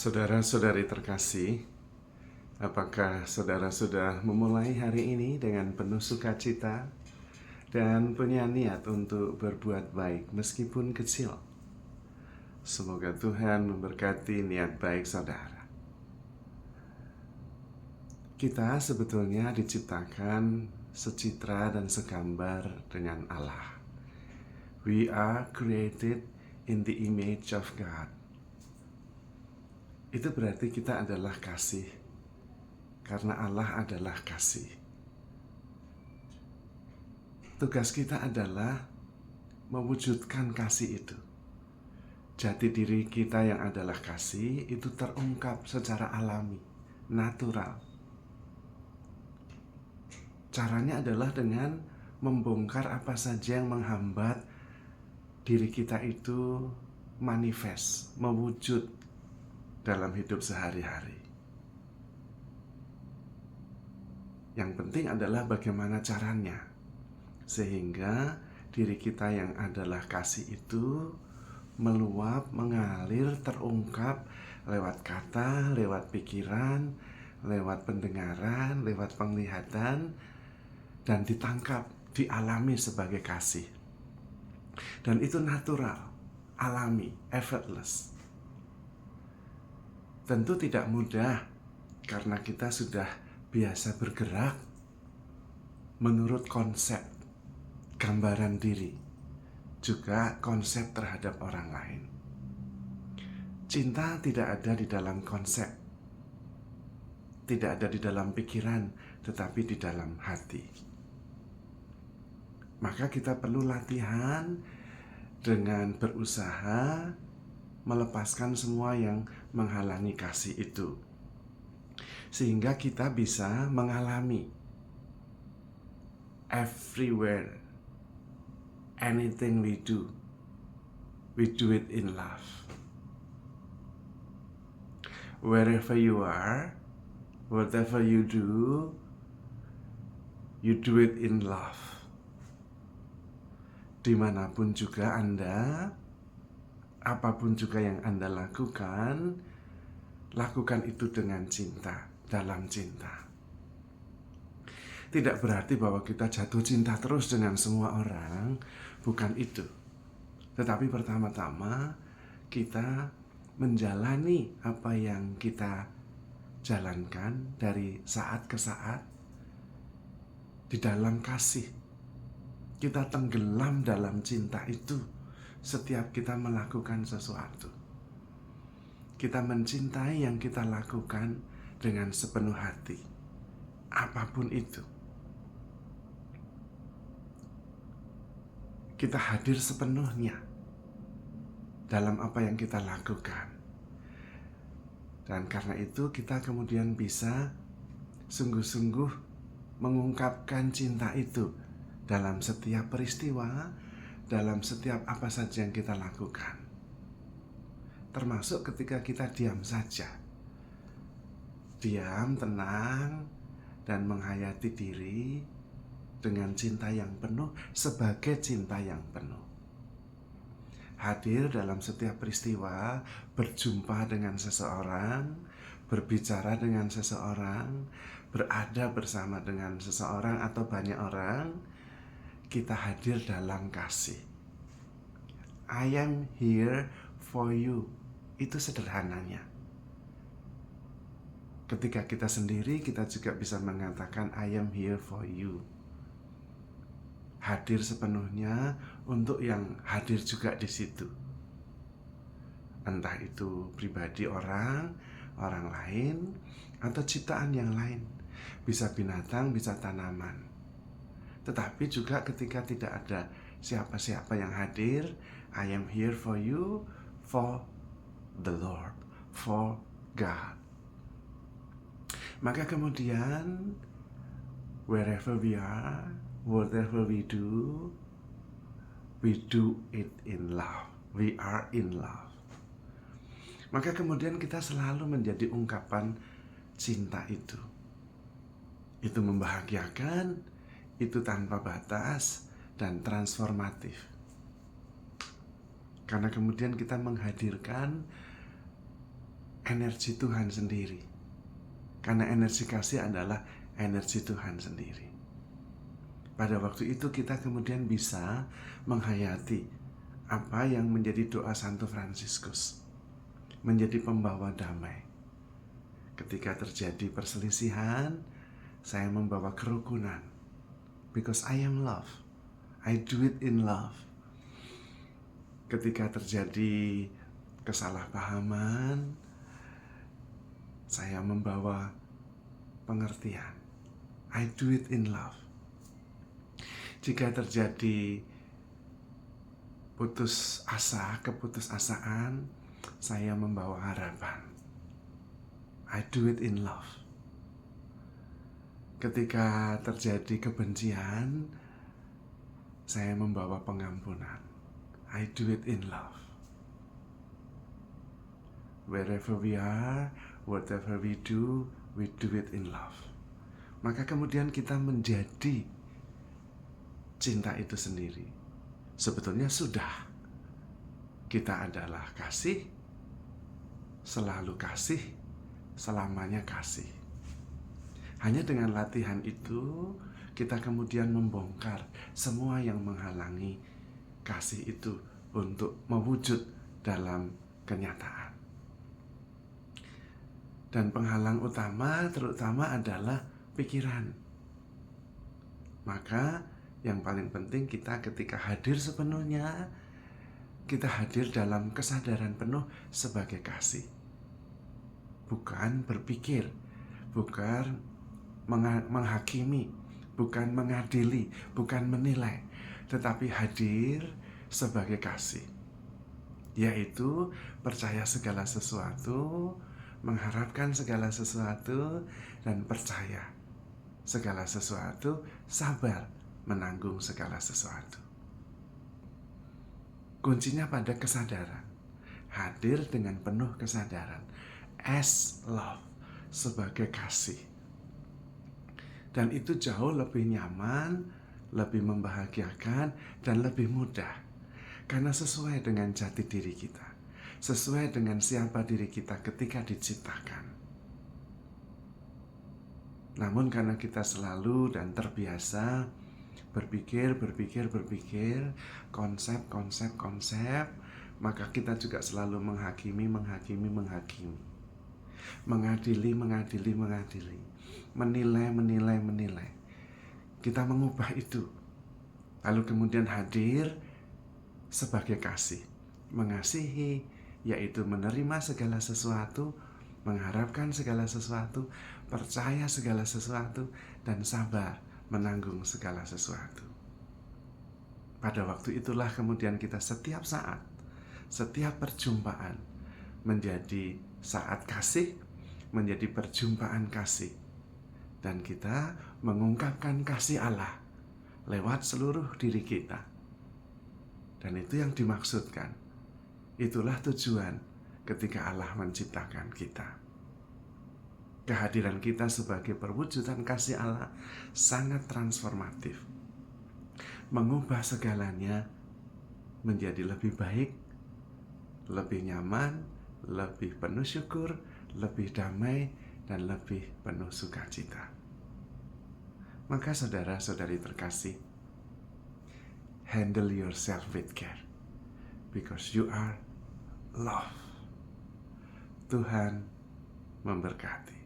Saudara-saudari terkasih, apakah saudara sudah memulai hari ini dengan penuh sukacita dan punya niat untuk berbuat baik meskipun kecil? Semoga Tuhan memberkati niat baik saudara. Kita sebetulnya diciptakan secitra dan segambar dengan Allah. We are created in the image of God. Itu berarti kita adalah kasih, karena Allah adalah kasih. Tugas kita adalah mewujudkan kasih itu. Jati diri kita yang adalah kasih itu terungkap secara alami, natural. Caranya adalah dengan membongkar apa saja yang menghambat diri kita itu manifest, mewujud dalam hidup sehari-hari. Yang penting adalah bagaimana caranya, sehingga diri kita yang adalah kasih itu meluap, mengalir, terungkap lewat kata, lewat pikiran, lewat pendengaran, lewat penglihatan, dan ditangkap, dialami sebagai kasih. Dan itu natural, alami, effortless. Tentu tidak mudah karena kita sudah biasa bergerak menurut konsep, gambaran diri, juga konsep terhadap orang lain. Cinta tidak ada di dalam konsep, tidak ada di dalam pikiran, tetapi di dalam hati. Maka kita perlu latihan dengan berusaha melepaskan semua yang menghalangi kasih itu, sehingga kita bisa mengalami everywhere, anything we do it in love. Wherever you are, whatever you do it in love. Dimanapun juga Anda, apapun juga yang Anda lakukan itu dengan cinta, dalam cinta. Tidak berarti bahwa kita jatuh cinta terus dengan semua orang, bukan itu. Tetapi pertama-tama kita menjalani apa yang kita jalankan dari saat ke saat di dalam kasih. Kita tenggelam dalam cinta itu setiap kita melakukan sesuatu. Kita mencintai yang kita lakukan dengan sepenuh hati, apapun itu. Kita hadir sepenuhnya dalam apa yang kita lakukan. Dan karena itu kita kemudian bisa sungguh-sungguh mengungkapkan cinta itu dalam setiap peristiwa, dalam setiap apa saja yang kita lakukan. Termasuk ketika kita diam saja. Diam, tenang, dan menghayati diri dengan cinta yang penuh sebagai cinta yang penuh. Hadir dalam setiap peristiwa, berjumpa dengan seseorang, berbicara dengan seseorang, berada bersama dengan seseorang atau banyak orang, kita hadir dalam kasih. I am here for you. Itu sederhananya. Ketika kita sendiri, kita juga bisa mengatakan I am here for you. Hadir sepenuhnya untuk yang hadir juga di situ. Entah itu pribadi orang lain, atau ciptaan yang lain. Bisa binatang, bisa tanaman. Tetapi juga ketika tidak ada siapa-siapa yang hadir, I am here for you, for the Lord, for God. Maka kemudian, wherever we are, whatever we do it in love. We are in love. Maka kemudian kita selalu menjadi ungkapan cinta itu. Itu membahagiakan, itu tanpa batas dan transformatif. Karena kemudian kita menghadirkan energi Tuhan sendiri. Karena energi kasih adalah energi Tuhan sendiri. Pada waktu itu kita kemudian bisa menghayati apa yang menjadi doa Santo Fransiskus, menjadi pembawa damai. Ketika terjadi perselisihan, saya membawa kerukunan. Because I am love. I do it in love. Ketika terjadi kesalahpahaman, saya membawa pengertian. I do it in love. Jika terjadi putus asa, keputusasaan, saya membawa harapan. I do it in love. Ketika terjadi kebencian, saya membawa pengampunan. I do it in love. Wherever we are, whatever we do it in love. Maka kemudian kita menjadi cinta itu sendiri. Sebetulnya sudah. Kita adalah kasih, selalu kasih, selamanya kasih. Hanya dengan latihan itu, kita kemudian membongkar semua yang menghalangi kasih itu untuk mewujud dalam kenyataan. Dan penghalang utama terutama adalah pikiran. Maka yang paling penting kita ketika hadir sepenuhnya, kita hadir dalam kesadaran penuh sebagai kasih. Bukan berpikir, bukan menghakimi, bukan mengadili, bukan menilai, tetapi hadir sebagai kasih. Yaitu percaya segala sesuatu, mengharapkan segala sesuatu, dan percaya segala sesuatu, sabar menanggung segala sesuatu. Kuncinya pada kesadaran. Hadir dengan penuh kesadaran. As love, sebagai kasih. Dan itu jauh lebih nyaman, lebih membahagiakan, dan lebih mudah. Karena sesuai dengan jati diri kita. Sesuai dengan siapa diri kita ketika diciptakan. Namun karena kita selalu dan terbiasa berpikir, konsep, maka kita juga selalu menghakimi, mengadili, menilai. Kita mengubah itu. Lalu kemudian hadir sebagai kasih, mengasihi, yaitu menerima segala sesuatu, mengharapkan segala sesuatu, percaya segala sesuatu, dan sabar menanggung segala sesuatu. Pada waktu itulah kemudian kita setiap saat, setiap perjumpaan menjadi saat kasih, menjadi perjumpaan kasih. Dan kita mengungkapkan kasih Allah lewat seluruh diri kita. Dan itu yang dimaksudkan. Itulah tujuan ketika Allah menciptakan kita. Kehadiran kita sebagai perwujudan kasih Allah sangat transformatif. Mengubah segalanya menjadi lebih baik, lebih nyaman, lebih penuh syukur, lebih damai, dan lebih penuh sukacita. Maka saudara-saudari terkasih, handle yourself with care, because you are love. Tuhan memberkati.